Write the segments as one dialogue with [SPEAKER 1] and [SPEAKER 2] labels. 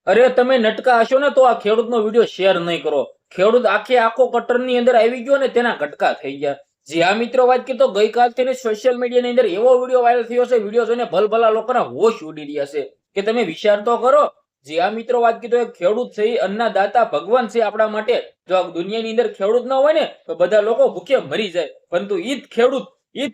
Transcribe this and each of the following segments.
[SPEAKER 1] અરે તમે નટકા હશો ને તો આ ખેડૂતનો વિડીયો શેર નહીં કરો. ખેડૂત આખો કટરની અંદર આવી ગયો ને તેના કટકા થઈ ગયા. જી હા મિત્રો, વાત કીધો ગઈકાલથી ને સોશિયલ મીડિયાની અંદર એવો વિડીયો વાયરલ થયો છે, વિડીયો જોઈને ભલભલા લોકોના હોશ ઉડી રહ્યા છે કે તમે વિચાર તો કરો. જી હા મિત્રો, વાત કીધો એક ખેડૂત છે, અન્નદાતા ભગવાન છે આપણા માટે. જો આ દુનિયાની અંદર ખેડૂત ન હોય ને તો બધા લોકો ભૂખે મરી જાય, પરંતુ ઈ જ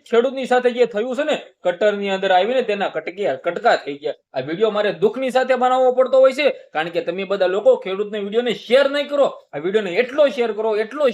[SPEAKER 1] ખેડૂતની સાથે જે થયું છે ને, કટરની અંદર આવીને તેના કટકા થઈ ગયા. આ વિડીયો મારે દુઃખની સાથે બનાવવો પડતો હોય છે, કારણ કે તમે બધા લોકો ખેડૂતના વિડીયોને શેર નહીં કરો. આ વિડીયોને એટલો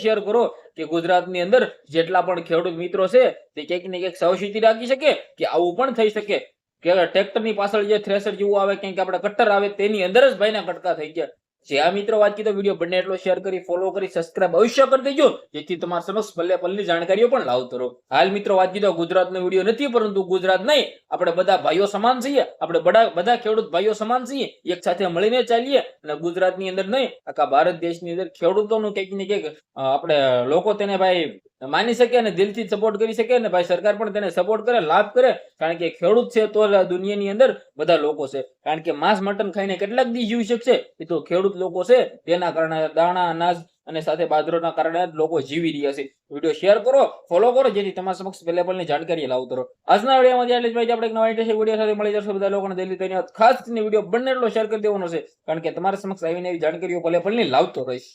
[SPEAKER 1] શેર કરો કે ગુજરાતની અંદર જેટલા પણ ખેડૂત મિત્રો છે તે ક્યાંક ને ક્યાંક સાવચેતી રાખી શકે કે આવું પણ થઈ શકે કે ટ્રેક્ટરની પાછળ જે થ્રેશર જેવું આવે, ક્યાંક આપણે કટ્ટર આવે, તેની અંદર જ ભાઈના કટકા થઈ ગયા. જે આ મિત્રો વાત કીધો વિડીયો બને એટલો શેર કરી, ફોલો કરી, સબસ્ક્રાઇબ અવશ્ય કરી દેજો, જેથી તમારા સમક્ષ પલ્લે પલ્લી જાણકારીઓ પણ લાવતો રહો. હાલ મિત્રો વાત કીધો ગુજરાતનો વિડીયો નથી, પરંતુ ગુજરાત નહીં, આપણે બધા ભાઈઓ સમાન છીએ, આપણે બધા ખેડૂત ભાઈઓ સમાન છીએ, એક સાથે મળીને ચાલીએ અને ગુજરાતની અંદર નહીં, આખા ભારત દેશની અંદર ખેડૂતોનું કંઈક ને કંઈક આપણે લોકો તેને ભાઈ માની શકે અને દિલથી સપોર્ટ કરી શકે, અને ભાઈ સરકાર પણ તેને સપોર્ટ કરે, લાભ કરે, કારણ કે ખેડૂત છે તો દુનિયાની અંદર બધા લોકો છે. કારણ કે માંસ મટન ખાઈને કેટલાક દી જીવી શકશે, એ તો ખેડૂત લોકો છે, તેના કારણે દાણા અનાજ અને સાથે બાજરાના કારણે લોકો જીવી રહ્યા છે. વિડીયો શેર કરો, ફોલો કરો, જેથી તમારા સમક્ષ પહેલેની જાણકારી લાવતો રહો. આજના વિડીયોમાં એટલે જ ભાઈ આપણે એક નવા ઇન્ટરેસ્ટિંગ વિડીયો સાથે મળી જશે. બધા લોકોને દિલ્હી ધન્યવાદ. ખાસ કરીને વિડીયો બંને એટલો શેર કરી દેવાનો છે, કારણ કે તમારા સમક્ષ આવીને એવી જાણકારીઓ પહેલેની લાવતો રહીશ.